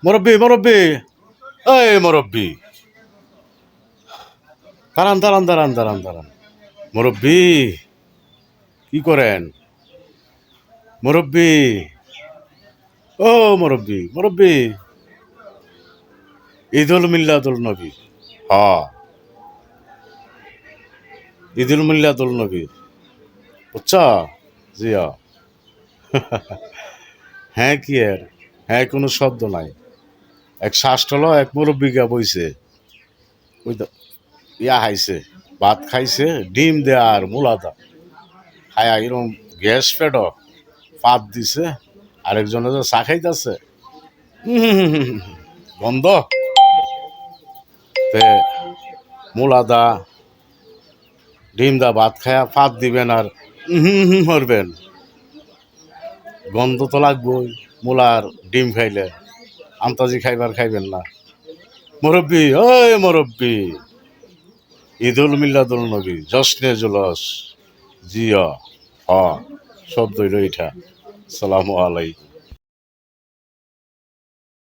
মুরব্বি মুরব্বি, এই মুরব্বি, দাঁড়ান দাঁড়ান দাঁড়ান দাঁড়ান দাঁড়ান। মুরব্বি কি করেন? মুরব্বি, ও মুরব্বি মুরব্বি, ঈদুল মিল্লাদুল নবী। হ, ঈদুল মিল্লাদুল নবী, বুঝছ? জিয়া। হ্যাঁ কি এর? হ্যাঁ কোনো শব্দ নাই। এক শ্বাস হলো এক মুরব্বিকা বইছে, ওই ইয়া খাইছে, ভাত খাইছে, ডিম দেয়া আর মুলাদা খায়া এরকম গ্যাস পেট পাত দিছে। আরেকজনে যে চা খাইতেছে গন্ধ, তে মুলাদা ডিম দা ভাত খায়া পাত দিবেন আর মরবেন। গন্ধ তো লাগবই মুলার ডিম খাইলে, আন্তাজি খাইবার খাইবেন না। মুরব্বি, ওই মুরব্বি, ঈদুল মিল্লাদুল নবী, জশ্নে জুলস। জিয়া, হ, শব্দ হইল এটা। সালামু আলাইকুম।